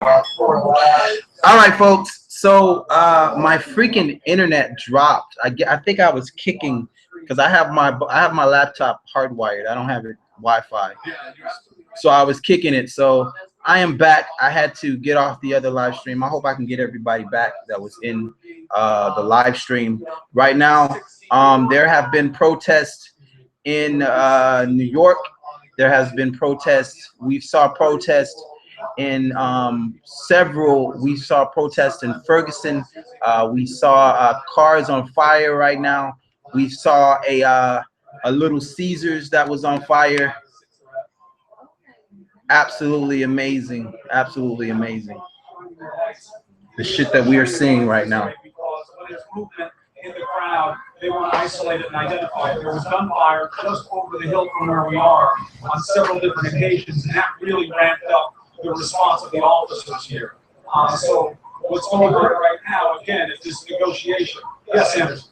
All right, folks. So my freaking internet dropped. I think I was kicking because I have my laptop hardwired. I don't have it Wi-Fi. So I was kicking it. So I am back. I had to get off the other live stream. I hope I can get everybody back that was in the live stream right now. There have been protests in New York. There has been protests. We saw protests in we saw protests in Ferguson. We saw cars on fire right now. We saw a Little Caesars that was on fire. Absolutely amazing. Absolutely amazing. The shit that we are seeing right now. In the crowd, they want to isolate it and identify it. There was gunfire just over the hill from where we are on several different occasions, and that really ramped up the response of the officers here. So what's going on right now, again, is this negotiation. Yes, Anderson.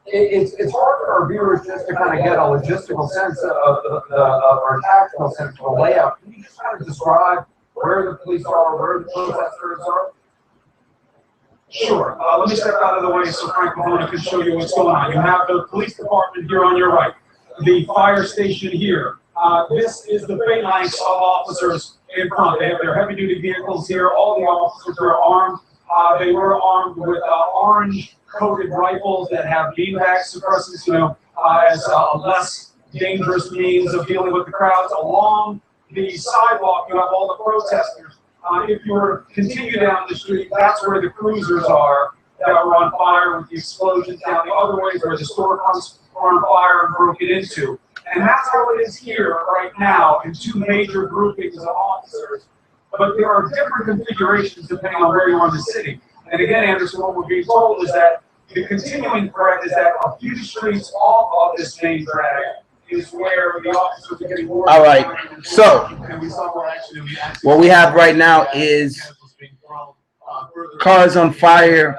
It's hard for our viewers just to kind of get a logistical sense or tactical sense of the layout. Can you just kind of describe where the police are, where the protesters are? Sure. Let me step out of the way so Frank Mahoney can show you what's going on. You have the police department here on your right, the fire station here. This is the phalanx of officers in front. They have their heavy-duty vehicles here. All the officers are armed. They were armed with orange-coated rifles that have beanbag suppressants, as a less dangerous means of dealing with the crowds. Along the sidewalk, you have all the protesters. If you were to continue down the street, that's where the cruisers are that were on fire with the explosions down the other ways where the storefronts were on fire and broken into. And that's how it is here right now in two major groupings of officers. But there are different configurations depending on where you are in the city. And again, Anderson, what we're being told is that the continuing threat is that a few streets off of this main drag is where the officers are getting more. All right. So what we have right now is cars on fire.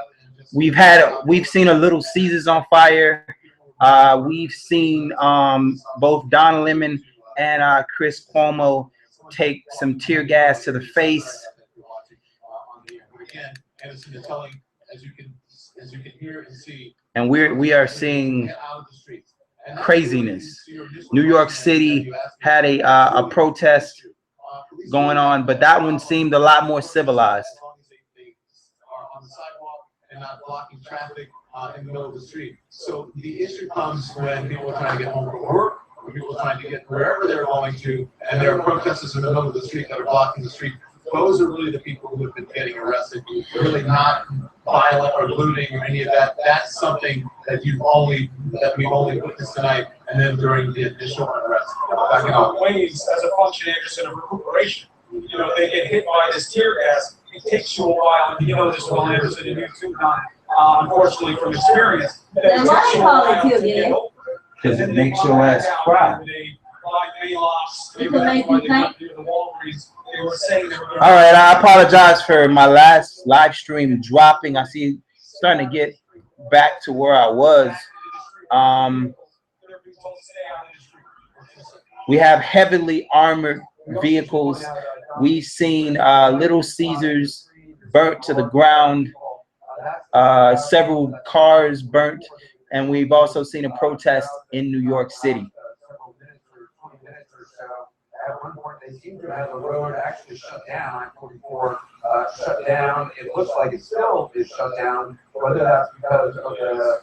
We've seen a Little Caesars on fire. We've seen both Don Lemon and Chris Cuomo take some tear gas to the face. And we are seeing craziness. New York City had a protest going on, but that one seemed a lot more civilized. On the sidewalk and not blocking traffic in the middle of the street. So the issue comes when people are trying to get home from work, when people are trying to get wherever they're going to, and there are protesters in the middle of the street that are blocking the street. Those are really the people who have been getting arrested. Really not violent or looting or any of that. That's something that we've only witnessed tonight, and then during the initial unrest. Ways as a function, Anderson, of recuperation. They get hit by this tear gas. It takes you a while, and you know this well, Anderson, and you too, Don, unfortunately from experience. Then why they call it tear gas? Because it makes your ass cry. All right, I apologize for my last live stream dropping. I see starting to get back to where I was. We have heavily armored vehicles. We've seen Little Caesars burnt to the ground, several cars burnt, and we've also seen a protest in New York City. At one point, they seem to have the road actually shut down. I-44 shut down. It looks like it still is shut down. Whether that's because of the,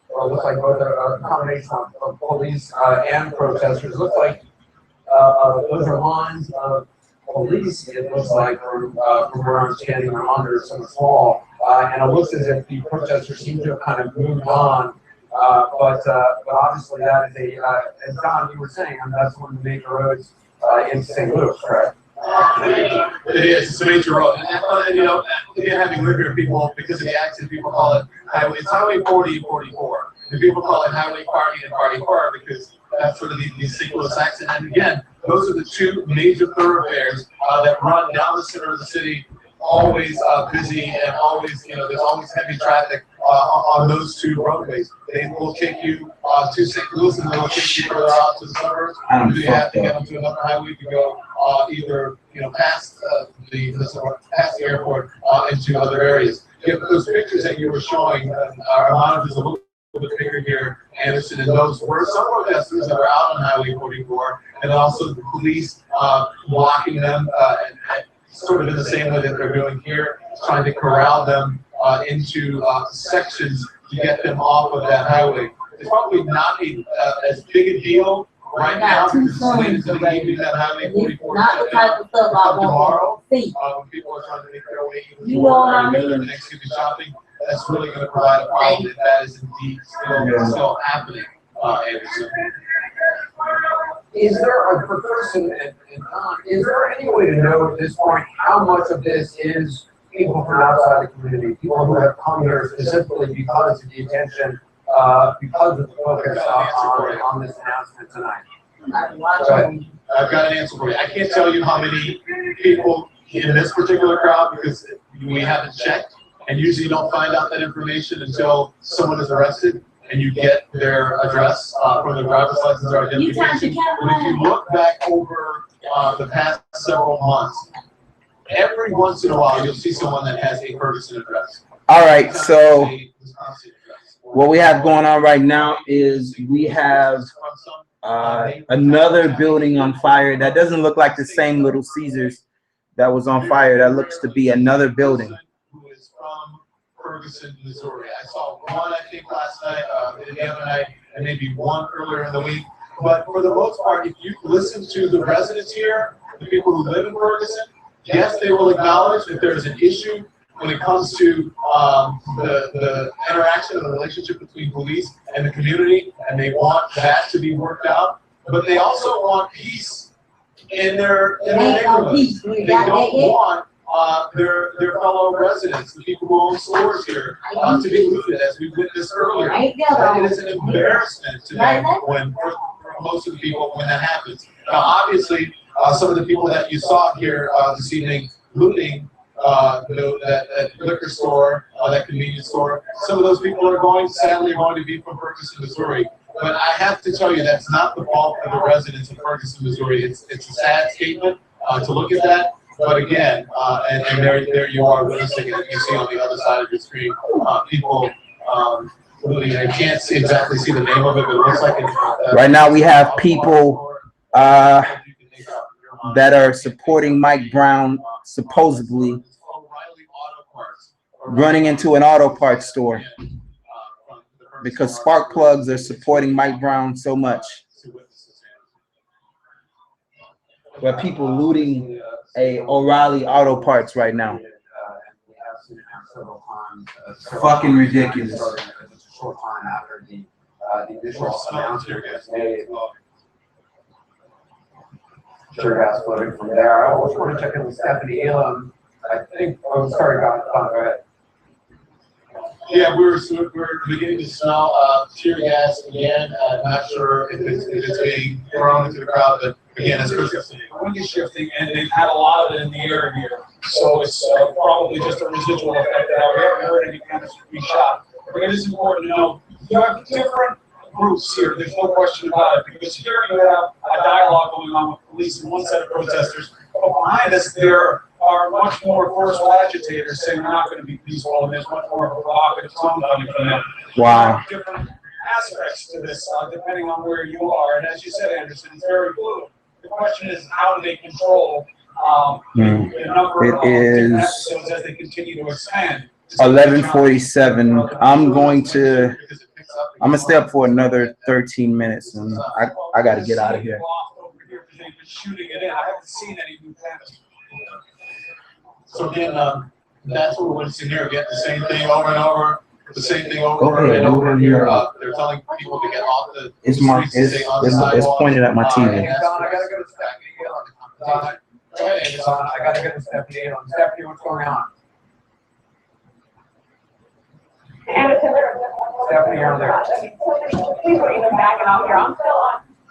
or it looks like both a combination of police and protesters. It looks like those are lines of police. It looks like from where I'm standing, I'm under some wall, and it looks as if the protesters seem to have kind of moved on. But obviously that is as Don, you were saying, that's one of the major roads in St. Louis, correct? It is. It's a major road. And again, having lived here, people, because of the accident, people call it highway. It's Highway 40 and 44. And people call it Highway Party and Party Park because that's sort of the St. Louis accident. And again, those are the two major thoroughfares that run down the center of the city, always busy and always, there's always heavy traffic on those two roadways. They will take you to St. Louis and they'll take you further out to the suburbs. You have to get onto another highway to go either, past past the airport into other areas. If those pictures that you were showing are monitors a little bit bigger here, Anderson, and those were some protesters that were out on Highway 44, and also the police blocking them, and sort of in the same way that they're doing here, trying to corral them into sections to get them off of that highway. It's probably not as big a deal right now because it's late into the evening that Highway 44 Not the type of stuff I want to see. when people are trying to make their way even You know what I to mean? next city shopping, that's really going to provide a problem if that is indeed still happening, Anderson. Is there a person, is there any way to know at this point how much of this is people from outside the community, people who have come here specifically because of the attention, because of the focus on this announcement tonight? I've got an answer for you. I can't tell you how many people in this particular crowd because we haven't checked, and usually you don't find out that information until someone is arrested and you get their address from their driver's license or identification. But if you look back over the past several months, every once in a while you'll see someone that has a Ferguson address. All right, so what we have going on right now is we have another building on fire. That doesn't look like the same Little Caesars that was on fire. That looks to be another building. Who is from Ferguson, Missouri. I saw one, I think, last night, the other night, and maybe one earlier in the week. But for the most part, if you listen to the residents here, the people who live in Ferguson, yes, they will acknowledge that there is an issue when it comes to the interaction and the relationship between police and the community, and they want that to be worked out. But they also want peace in their neighborhoods. They don't want their fellow residents, the people who own stores here, to be looted, as we witnessed earlier. And it is an embarrassment to them when, for most of the people, when that happens. Now, obviously, some of the people that you saw here this evening looting that liquor store, that convenience store, some of those people are sadly going to be from Ferguson, Missouri. But I have to tell you, that's not the fault of the residents of Ferguson, Missouri. It's a sad statement to look at that. But again, and there you are witnessing it. You see on the other side of your screen, people looting. I can't exactly see the name of it, but it looks like it's Right now we have people that are supporting Mike Brown, supposedly running into an auto parts store because spark plugs are supporting Mike Brown so much. Where people looting a O'Reilly Auto Parts right now. Fucking ridiculous. Just a short time after the initial announcement was made. Tear gas flooding from there. I also want to check in with Stephanie Elam. I think. Oh, sorry, go ahead. Yeah, we're beginning to smell tear gas again. I'm not sure if it's being thrown into the crowd, but again, as Chris was saying, The wind is shifting, and they've had a lot of it in the air here. So it's probably just a residual effect that we haven't heard any kind of shot. But it is important to know you have different groups here. There's no question about it, because here you have a dialogue going on with police and one set of protesters. But behind us, there are much more forceful agitators saying we're not going to be peaceful, and there's much more of a provocative tone coming from them. Wow. Different aspects to this, depending on where you are. And as you said, Anderson, it's very fluid. The question is, how do they control the number of episodes as they continue to expand? 11:47. I'm gonna stay up for another 13 minutes, and I gotta get out of here. Shooting it in. I haven't seen any new panels. so again, that's what we're witnessing here. Again, the same thing over and over. The same thing over and over here. They're telling people to get off the It's pointed at my TV. Don, I gotta go to Stephanie. Don, I gotta go to Stephanie. Stephanie, what's going on? Stephanie, you're on there. Please don't even backing off here.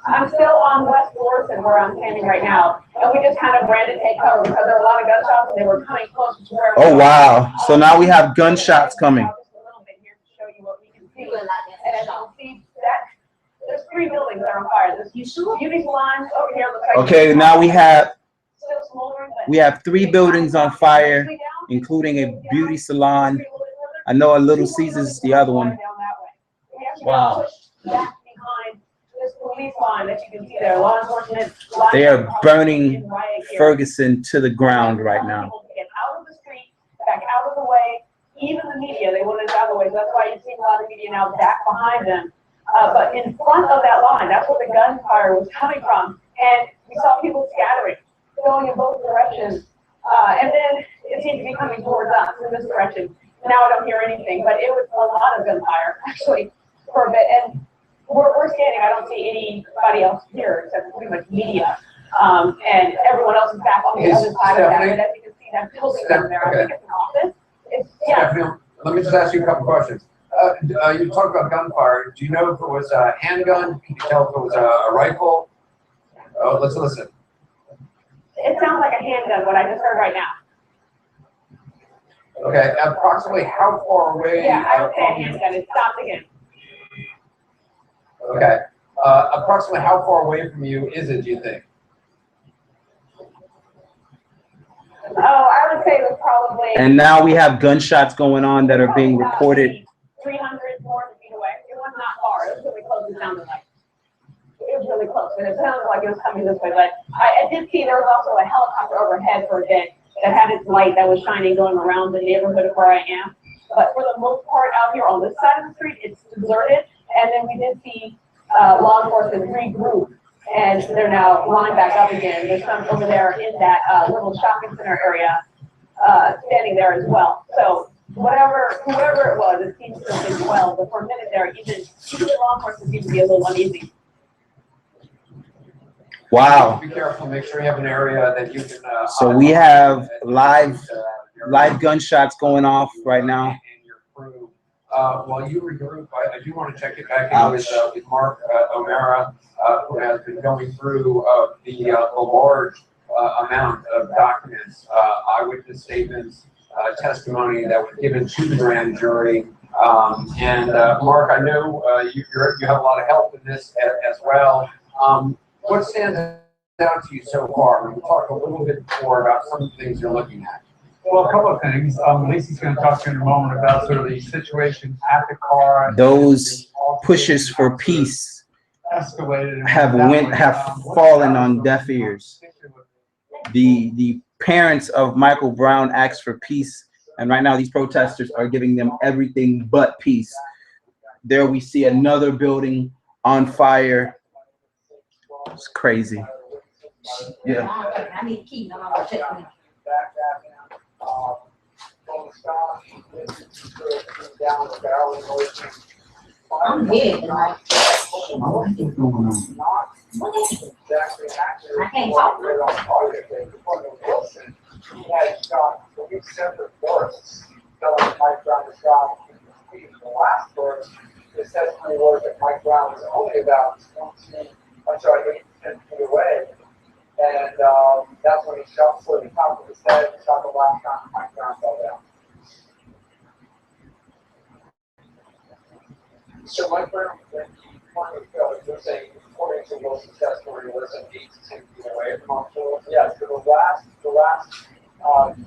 I'm still on West Florissant where I'm standing right now. And we just kind of ran to take cover because there were a lot of gunshots and they were coming closer to where Oh wow! So now we have gunshots coming. A little bit here to show you what we can see. And as you can see, there's 3 buildings that are on fire. There's beauty salons over here. Okay, now we have still smoldering, but We have 3 buildings on fire, including a beauty salon. I know a Little Caesars is the other one. Wow. Back behind this police line that you can see there, law enforcement. They are burning Ferguson to the ground right now. Get out of the street, back out of the way. Even the media, they wanted it out of the way. So that's why you see a lot of media now back behind them. But in front of that line, that's where the gunfire was coming from. And we saw people scattering, going in both directions. And then it seemed to be coming towards us in this direction. Now I don't hear anything, but it was a lot of gunfire, actually, for a bit. And we're standing, I don't see anybody else here except pretty much media. And everyone else is back on the other side of that. And as you can see, that building down there, I think it's an office. Yeah. Stephanie, let me just ask you a couple questions. You talked about gunfire. Do you know if it was a handgun? Can you tell if it was a rifle? Oh, let's listen. It sounds like a handgun, what I just heard right now. Okay, approximately how far away? Yeah, I would say a handgun. It stopped again. Okay. Approximately how far away from you is it, do you think? Oh, I would say it was probably. And now we have gunshots going on that are being reported. 300, 400 feet away. It was not far. It was really close. It sounded like. It was really close, and it sounded like it was coming this way. But I did see there was also a helicopter overhead for a bit that had its light that was shining going around the neighborhood of where I am. But for the most part, out here on this side of the street, it's deserted. And then we did see law enforcement regroup, and they're now lined back up again. There's some over there in that little shopping center area standing there as well. So whoever it was, it seems to have been well. But for a minute there, even law enforcement seemed to be a little uneasy. Wow. Be careful. Make sure you have an area that you can. So we have live gunshots going off right now. And your crew. While you regroup, I do want to check it back in with Mark O'Mara, who has been going through the large amount of documents, eyewitness statements, testimony that was given to the grand jury. Mark, I know you have a lot of help in this as well. What stands out to you so far? We'll talk a little bit more about some of the things you're looking at. Well, a couple of things. Lacey's going to talk to you in a moment about sort of the situation at the car. Those pushes for peace Escalated have fallen on deaf ears. The parents of Michael Brown asked for peace, and right now these protesters are giving them everything but peace. There we see another building on fire. It's crazy. Yeah. I need to keep them on check. I'm dead tonight. I can't talk. He had shot 3 separate bullets, telling Mike Brown to shot. The last burst, his testimony was that Mike Brown was only about 8 to 10 feet away. And that's when he shot for the top of his head, shot the last time Mike Brown fell down. So Mike Brown, when he finally fell, you're saying, according to Wilson's testimony, was 8 to 10 feet away from Micheal? Yes, so the last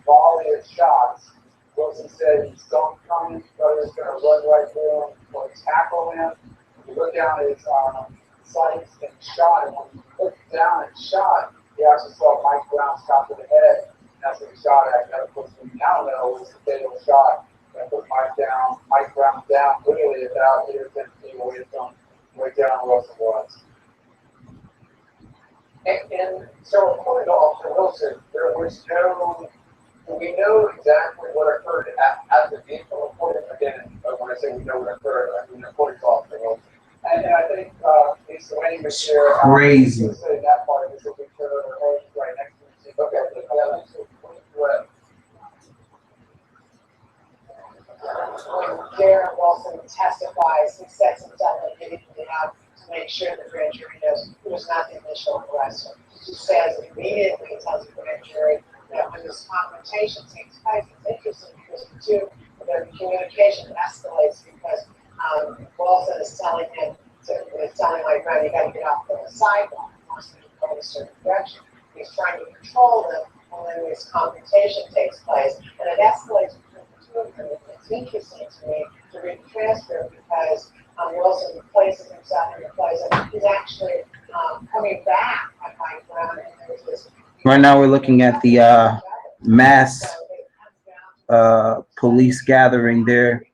volley of shots, Wilson said he saw him coming, thought he was going to run right through him, or tackle him. He looked down at his sights and shot him. When he looked down and shot, he actually saw Mike Brown's top of the head. That's what he shot at. That, of course, we now know was the fatal shot that put Mike Brown down, literally about 8 or 10 feet away from where John Wilson was. And so, according to Officer Wilson, there was no. We know exactly what occurred at the vehicle. According again, when I say we know what occurred, I mean according to Officer Wilson. And I think Lisa Wayne was here. Crazy. That part of this will be right next to you. Okay. When Darren Wilson testifies, he sets himself and immediately out to make sure the grand jury knows it was not the initial aggressor. He says immediately, he tells the grand jury that when this confrontation takes place, it's interesting because the communication escalates because Wilson is telling him, telling Mike Brown, you got to get off the sidewalk, he wants to go in a certain direction. He he's trying to control them, and then this confrontation takes place, and it escalates between the two of them. It's interesting to me to read the transcript because Wilson places himself in the place, and he's actually coming back at high ground, and there's this. Right now we're looking at the mass police gathering there.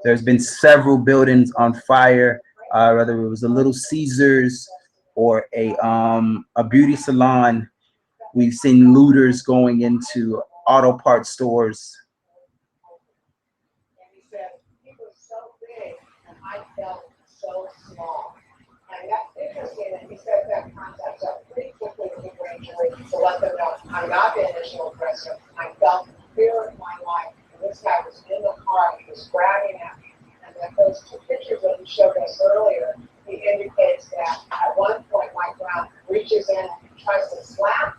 There's been several buildings on fire, whether it was a Little Caesars or a beauty salon. We've seen looters going into auto parts stores. And he said, he was so big, and I felt so small. And that's interesting, and he set that concept up pretty quickly with the grand jury to let them know, I'm not the initial aggressor. I felt fear in my life. And this guy was in the car, he was grabbing at me. And then those two pictures that he showed us earlier, he indicates that at one point Mike Brown reaches in and tries to slap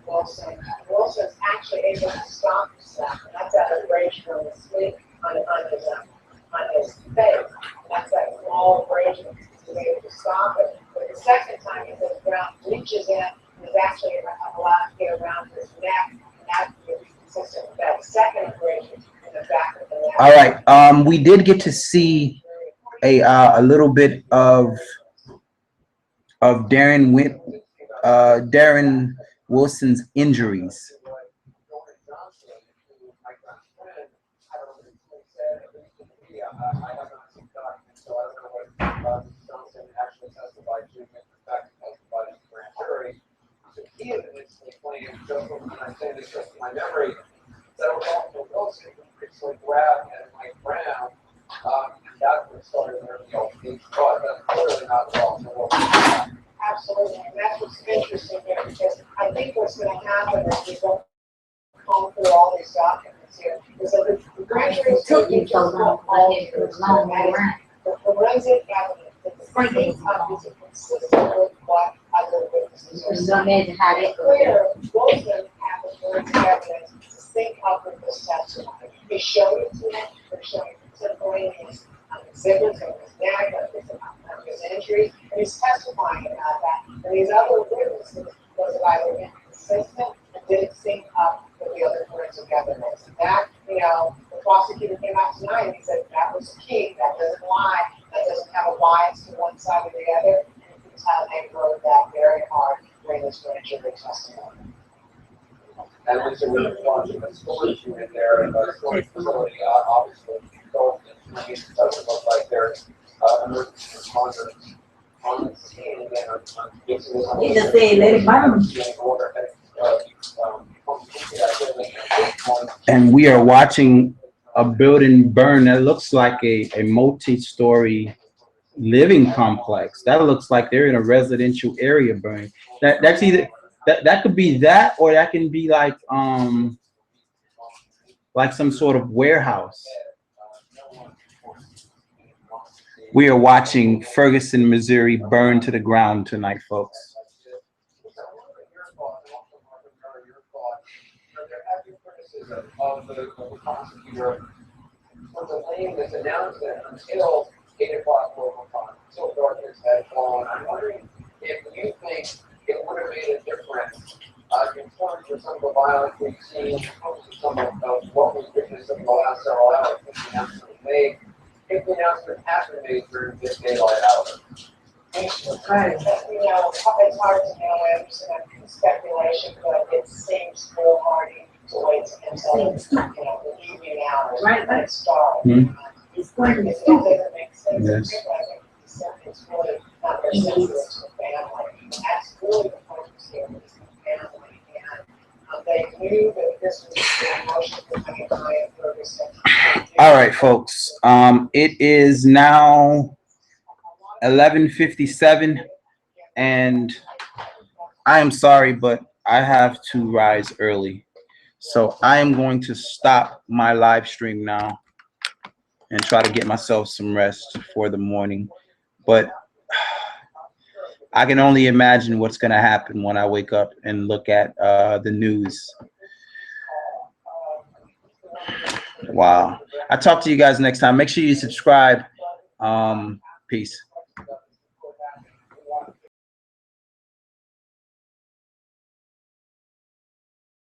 Wilson. Wilson's actually able to stop the slap, and that's out of rage from the sleep on his face. And that's that small abrasion. He's able to stop it. But the second time, he says Brown reaches in and is actually allowed to get around his neck, and that would be consistent with that second abrasion in the back of the neck. All right, we did get to see a little bit of Darren Wilson's injuries. He had initially claimed, just from I'm saying this just from my memory, that Orlando Wilson actually grabbed at Mike Brown, and that's what started their being brought. That's clearly not Orlando Wilson. Absolutely, and that's what's interesting here, because I think what's going to happen is we go comb through all these documents here, is that the grand jury is taking just what all the forensic evidence, the findings of this is consistent with what other witnesses are saying. It's clear Wilson had the forensic evidence to sync up with this testimony. He showed it to them, they're showing contemporaneous exhibits of his neck, of his injuries, and he's testifying about that. And these other witnesses was either inconsistent and didn't sync up with the other forensic evidence. And that, the prosecutor came out tonight and he said that was key. That doesn't lie. That doesn't have a bias to one side or the other. And you can tell they wrote that very hard during this grand jury testimony. And when so we're launching a storage unit there in the storage facility, obviously, it doesn't look like there's emergency responders on the scene. And then You just say let it burn. And we are watching a building burn that looks like a multi-story living complex. That looks like they're in a residential area burning. That's either that could be that, or that can be like some sort of warehouse. We are watching Ferguson, Missouri burn to the ground tonight, folks. Of the prosecutor for delaying this announcement until 8 o'clock local time, until darkness had fallen. I'm wondering if you think it would have made a difference in terms of some of the violence we've seen, some of what was witnessed in the last several hours since the announcement was made, if the announcement had been made during this daylight hour. Right. It's hard to know. I understand speculation, but it seems foolhardy to wait until the evening hours when it starts. It's going to be It doesn't make sense. Yes. It's really not very sensitive to the family. And that's really the focus here, is the family. And they knew that this was the emotion behind Ryan Ferguson. All right, folks. It is now 11:57, and I am sorry, but I have to rise early. So I am going to stop my live stream now and try to get myself some rest for the morning. But I can only imagine what's going to happen when I wake up and look at the news. Wow. I'll talk to you guys next time. Make sure you subscribe. Peace.